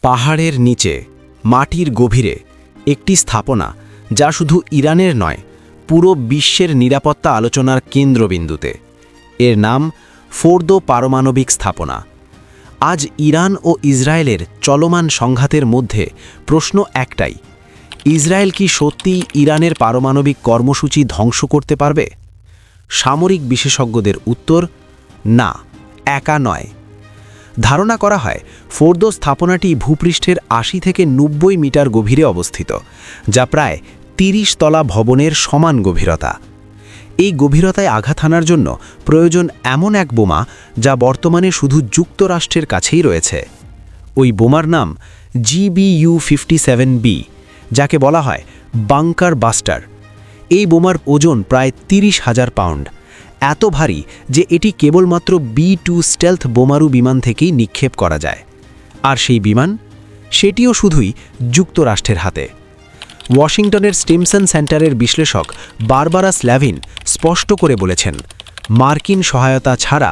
পাহাড়ের নিচে মাটির গভীরে একটি স্থাপনা যা শুধু ইরানের নয়, পুরো বিশ্বের নিরাপত্তা আলোচনার কেন্দ্রবিন্দুতে। এর নাম ফোর্দো পারমাণবিক স্থাপনা। আজ ইরান ও ইসরায়েলের চলমান সংঘাতের মধ্যে প্রশ্ন একটাই: ইসরায়েল কি সত্যিই ইরানের পারমাণবিক কর্মসূচি ধ্বংস করতে পারবে? সামরিক বিশেষজ্ঞদের উত্তর: না, একা নয়। ধারণা করা হয় ফোর্দো স্থাপনাটি ভূপৃষ্ঠের ৮০ থেকে ৯০ মিটার গভীরে অবস্থিত, যা প্রায় ৩০ তলা ভবনের সমান গভীরতা। এই গভীরতায় আঘাত হানার জন্য প্রয়োজন এমন এক বোমা যা বর্তমানে শুধু যুক্তরাষ্ট্রের কাছেই রয়েছে। ওই বোমার নাম GBU-57B, যাকে বলা হয় বাংকার বাস্টার। এই বোমার ওজন প্রায় ৩০,০০০ পাউন্ড, এত ভারী যে এটি কেবলমাত্র B-2 স্টেলথ বোমারু বিমান থেকেই নিক্ষেপ করা যায়। আর সেই বিমান, সেটিও শুধুই যুক্তরাষ্ট্রের হাতে। ওয়াশিংটনের স্টিমসন সেন্টারের বিশ্লেষক বারবারা স্ল্যাভিন স্পষ্ট করে বলেছেন, মার্কিন সহায়তা ছাড়া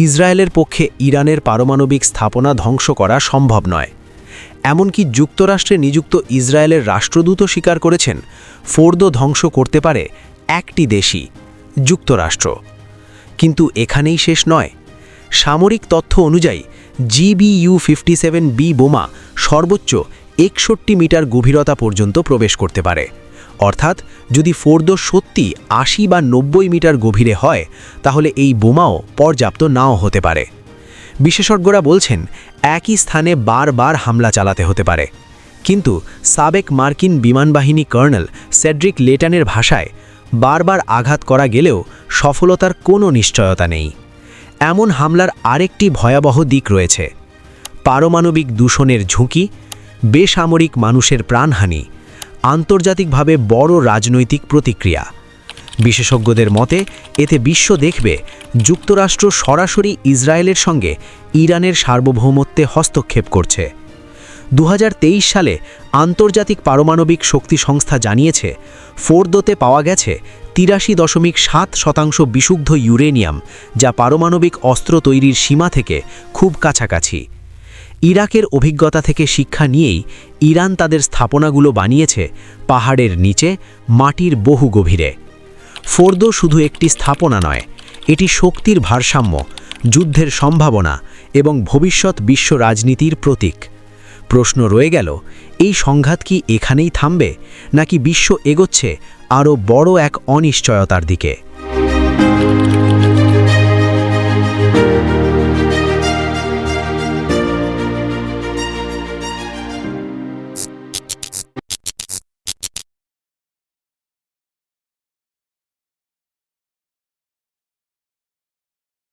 ইসরায়েলের পক্ষে ইরানের পারমাণবিক স্থাপনা ধ্বংস করা সম্ভব নয়। এমনকি যুক্তরাষ্ট্রে নিযুক্ত ইসরায়েলের রাষ্ট্রদূতও স্বীকার করেছেন, ফোর্দো ধ্বংস করতে পারে একটি দেশই, যুক্তরাষ্ট্র। কিন্তু এখানেই শেষ নয়। সামরিক তথ্য অনুযায়ী GBU-57B বোমা সর্বোচ্চ ৬১ মিটার গভীরতা পর্যন্ত প্রবেশ করতে পারে। অর্থাৎ যদি ফোর্দো সত্যি ৮০ বা ৯০ মিটার গভীরে হয়, তাহলে এই বোমাও পর্যাপ্ত নাও হতে পারে। বিশেষজ্ঞরা বলছেন, একই স্থানে বারবার হামলা চালাতে হতে পারে। কিন্তু সাবেক মার্কিন বিমানবাহিনী কর্নেল সেড্রিক লেটনের ভাষায়, বারবার আঘাত করা গেলেও সফলতার কোনো নিশ্চয়তা নেই। এমন হামলার আরেকটি ভয়াবহ দিক রয়েছে: পারমাণবিক দূষণের ঝুঁকি, বেসামরিক মানুষের প্রাণহানি, আন্তর্জাতিকভাবে বড় রাজনৈতিক প্রতিক্রিয়া। বিশেষজ্ঞদের মতে, এতে বিশ্ব দেখবে যুক্তরাষ্ট্র সরাসরি ইসরায়েলের সঙ্গে ইরানের সার্বভৌমত্বে হস্তক্ষেপ করছে। ২০২৩ সালে আন্তর্জাতিক পারমাণবিক শক্তি সংস্থা জানিয়েছে, ফোর্দোতে পাওয়া গেছে ৮৩.৭% বিশুদ্ধ ইউরেনিয়াম, যা পারমাণবিক অস্ত্র তৈরির সীমা থেকে খুব কাছাকাছি। ইরাকের অভিজ্ঞতা থেকে শিক্ষা নিয়েই ইরান তাদের স্থাপনাগুলো বানিয়েছে পাহাড়ের নিচে, মাটির বহু গভীরে। ফোর্দো শুধু একটি স্থাপনা নয়, এটি শক্তির ভারসাম্য, যুদ্ধের সম্ভাবনা এবং ভবিষ্যৎ বিশ্ব রাজনীতির প্রতীক। প্রশ্ন রয়ে গেল, এই সংঘাত কি এখানেই থামবে, নাকি বিশ্ব এগোচ্ছে আরও বড় এক অনিশ্চয়তার দিকে?